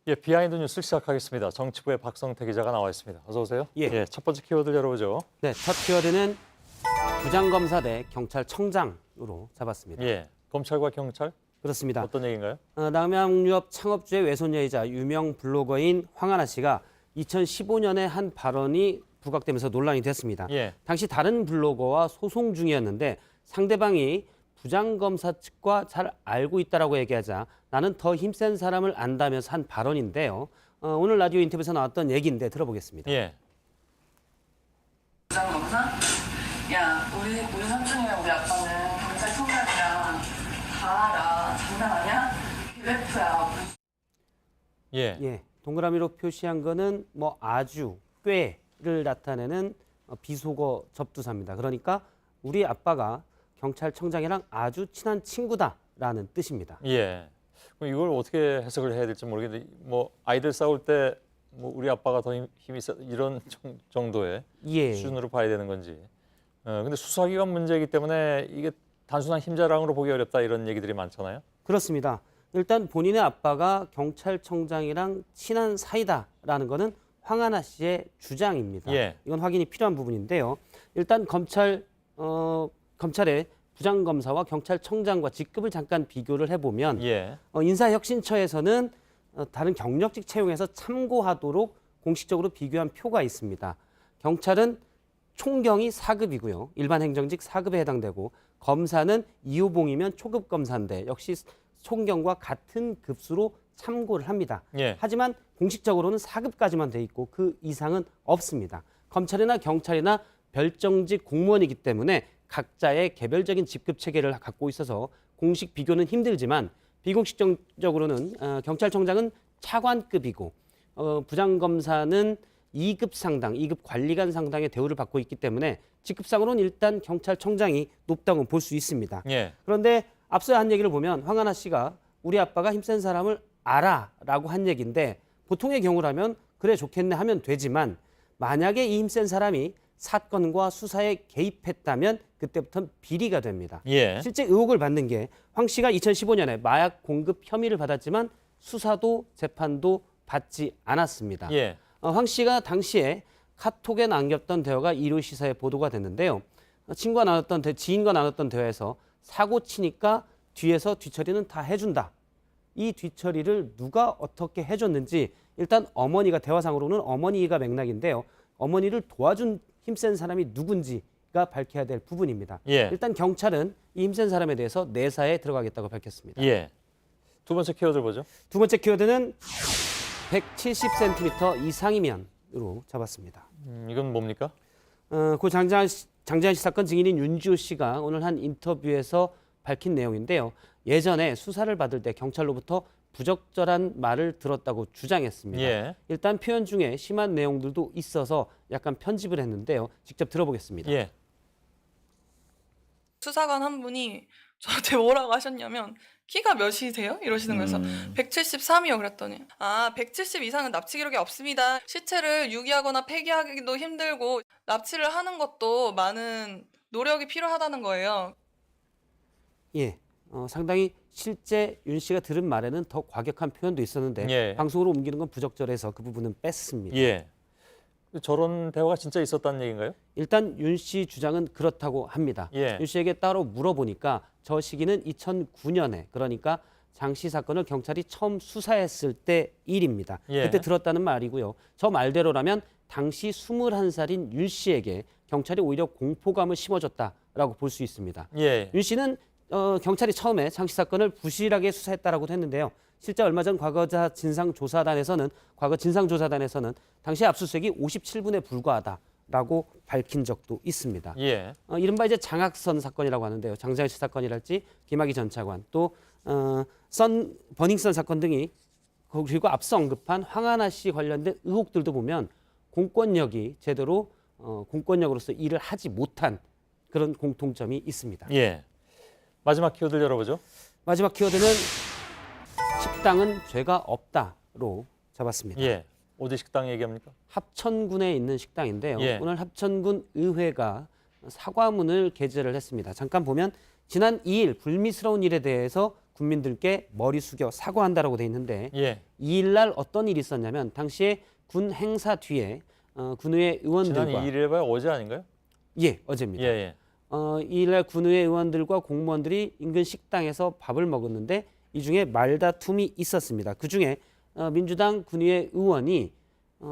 예, 비하인드 뉴스 시작하겠습니다. 정치부의 박성태 기자가 나와 있습니다. 어서 오세요. 예. 첫 번째 키워드 열어보죠. 네, 첫 키워드는 부장검사 대 경찰청장으로 잡았습니다. 예, 검찰과 경찰 그렇습니다. 어떤 얘기인가요? 남양유업 창업주의 외손녀이자 유명 블로거인 황하나 씨가 2015년에 한 발언이 부각되면서 논란이 됐습니다. 예. 당시 다른 블로거와 소송 중이었는데 상대방이 부장검사 측과 잘 알고 있다라고 얘기하자 나는 더 힘센 사람을 안다면서 한 발언인데요. 오늘 라디오 인터뷰에서 나왔던 얘기인데 들어보겠습니다. 예. 부장검사? 야, 우리 삼촌이랑 우리 아빠는 경찰청장이랑 다 알아. 장난 아니야? UF야. 예. 예, 동그라미로 표시한 거는 뭐 아주, 꽤를 나타내는 비속어 접두사입니다. 그러니까 우리 아빠가 경찰청장이랑 아주 친한 친구다라는 뜻입니다. 예. 그럼 이걸 어떻게 해석을 해야 될지 모르겠는데, 뭐 아이들 싸울 때 뭐 우리 아빠가 더 힘이 세 이런 정도의 예. 수준으로 봐야 되는 건지. 근데 수사기관 문제이기 때문에 이게 단순한 힘자랑으로 보기 어렵다 이런 얘기들이 많잖아요. 그렇습니다. 일단 본인의 아빠가 경찰청장이랑 친한 사이다라는 거는 황하나 씨의 주장입니다. 예. 이건 확인이 필요한 부분인데요. 일단 검찰의 부장검사와 경찰청장과 직급을 잠깐 비교를 해보면 예. 인사혁신처에서는 다른 경력직 채용에서 참고하도록 공식적으로 비교한 표가 있습니다. 경찰은 총경이 4급이고요. 일반 행정직 4급에 해당되고 검사는 2호봉이면 초급 검사인데 역시 총경과 같은 급수로 참고를 합니다. 예. 하지만 공식적으로는 4급까지만 돼 있고 그 이상은 없습니다. 검찰이나 경찰이나 별정직 공무원이기 때문에 각자의 개별적인 직급 체계를 갖고 있어서 공식 비교는 힘들지만 비공식적으로는 경찰청장은 차관급이고 부장검사는 2급 상당, 2급 관리관 상당의 대우를 받고 있기 때문에 직급상으로는 일단 경찰청장이 높다고 볼 수 있습니다. 예. 그런데 앞서 한 얘기를 보면 황하나 씨가 우리 아빠가 힘센 사람을 알아라고 한 얘기인데 보통의 경우라면 그래 좋겠네 하면 되지만 만약에 이 힘센 사람이 사건과 수사에 개입했다면 그때부터는 비리가 됩니다. 예. 실제 의혹을 받는 게 황 씨가 2015년에 마약 공급 혐의를 받았지만 수사도 재판도 받지 않았습니다. 예. 황 씨가 당시에 카톡에 남겼던 대화가 일요 시사에 보도가 됐는데요. 지인과 나눴던 대화에서 사고 치니까 뒤에서 뒤처리는 다 해준다. 이 뒤처리를 누가 어떻게 해줬는지 일단 어머니가 대화상으로는 어머니가 맥락인데요. 어머니를 도와준 힘센 사람이 누군지가 밝혀야 될 부분입니다. 예. 일단 경찰은 이 힘센 사람에 대해서 내사에 들어가겠다고 밝혔습니다. 예. 두 번째 키워드 보죠. 두 번째 키워드는 170cm 이상이면으로 잡았습니다. 이건 뭡니까? 고 장재환 씨 사건 증인인 윤지호 씨가 오늘 한 인터뷰에서 밝힌 내용인데요. 예전에 수사를 받을 때 경찰로부터 부적절한 말을 들었다고 주장했습니다. 예. 일단 표현 중에 심한 내용들도 있어서 약간 편집을 했는데요. 직접 들어보겠습니다. 예. 수사관 한 분이 저한테 뭐라고 하셨냐면 키가 몇이세요? 이러시는 거여서 173이요 그랬더니 170 이상은 납치 기록이 없습니다. 시체를 유기하거나 폐기하기도 힘들고 납치를 하는 것도 많은 노력이 필요하다는 거예요. 예, 상당히 실제 윤 씨가 들은 말에는 더 과격한 표현도 있었는데 예. 방송으로 옮기는 건 부적절해서 그 부분은 뺐습니다. 예. 저런 대화가 진짜 있었다는 얘기인가요? 일단 윤 씨 주장은 그렇다고 합니다. 예. 윤 씨에게 따로 물어보니까 저 시기는 2009년에 그러니까 장 씨 사건을 경찰이 처음 수사했을 때 일입니다. 예. 그때 들었다는 말이고요. 저 말대로라면 당시 21살인 윤 씨에게 경찰이 오히려 공포감을 심어줬다라고 볼 수 있습니다. 예. 윤 씨는 경찰이 처음에 장 씨 사건을 부실하게 수사했다라고도 했는데요. 실제 얼마 전 과거 진상조사단에서는 당시 압수수색이 57분에 불과하다라고 밝힌 적도 있습니다. 예. 이른바 이제 장학선 사건이라고 하는데요. 장재환 씨 사건이랄지 김학의 전 차관 또 버닝썬 사건 등이 그리고 앞서 언급한 황하나 씨 관련된 의혹들도 보면 공권력이 제대로 공권력으로서 일을 하지 못한 그런 공통점이 있습니다. 예. 마지막 키워드 열어보죠. 마지막 키워드는 식당은 죄가 없다로 잡았습니다. 예. 어디 식당 얘기합니까? 합천군에 있는 식당인데요. 예. 오늘 합천군 의회가 사과문을 게재를 했습니다. 잠깐 보면 지난 2일 불미스러운 일에 대해서 국민들께 머리 숙여 사과한다라고 돼 있는데 예. 2일 날 어떤 일이 있었냐면 당시에 군 행사 뒤에 군의회 지난 의원들과 2일 해봐야 어제 아닌가요? 예, 어제입니다. 예, 예. 2일 날 군의회 의원들과 공무원들이 인근 식당에서 밥을 먹었는데 이 중에 말다툼이 있었습니다. 그 중에 민주당 군의회 의원이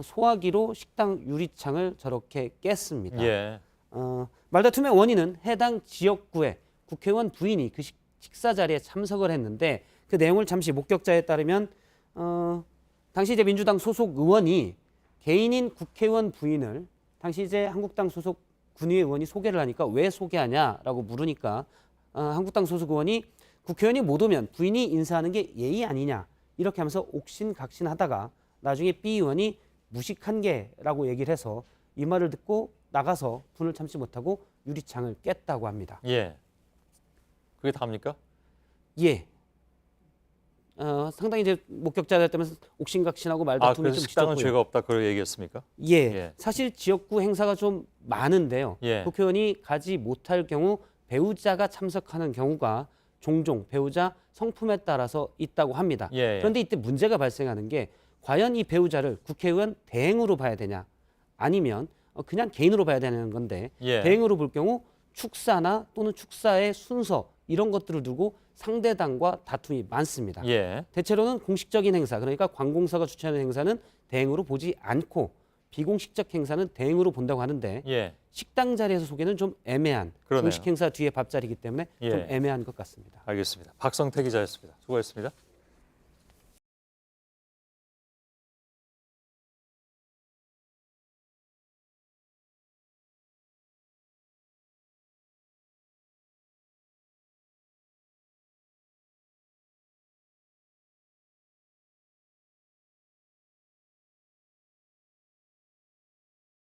소화기로 식당 유리창을 저렇게 깼습니다. 예. 말다툼의 원인은 해당 지역구의 국회의원 부인이 그 식사 자리에 참석을 했는데 그 내용을 잠시 목격자에 따르면 당시 이제 민주당 소속 의원이 개인인 국회의원 부인을 당시 이제 한국당 소속 군의회 의원이 소개를 하니까 왜 소개하냐라고 물으니까 한국당 소속 의원이 국회의원이 못 오면 부인이 인사하는 게 예의 아니냐 이렇게 하면서 옥신각신하다가 나중에 B 의원이 무식한 게라고 얘기를 해서 이 말을 듣고 나가서 분을 참지 못하고 유리창을 깼다고 합니다. 예. 그게 답니까? 예. 상당히 이제 목격자들 때문에 옥신각신하고 말다툼이 그래서 좀 식당은 짙었고요. 죄가 없다 그런 얘기였습니까? 예. 예. 사실 지역구 행사가 좀 많은데요. 예. 국회의원이 가지 못할 경우 배우자가 참석하는 경우가 종종 배우자 성품에 따라서 있다고 합니다. 예. 그런데 이때 문제가 발생하는 게 과연 이 배우자를 국회의원 대행으로 봐야 되냐 아니면 그냥 개인으로 봐야 되는 건데 예. 대행으로 볼 경우 축사나 또는 축사의 순서 이런 것들을 두고 상대당과 다툼이 많습니다. 예. 대체로는 공식적인 행사, 그러니까 관공서가 주최하는 행사는 대행으로 보지 않고 비공식적 행사는 대행으로 본다고 하는데 예. 식당 자리에서 소개는 좀 애매한 그러네요. 공식 행사 뒤에 밥자리이기 때문에 좀 예. 애매한 것 같습니다. 알겠습니다. 박성태 기자였습니다. 수고했습니다.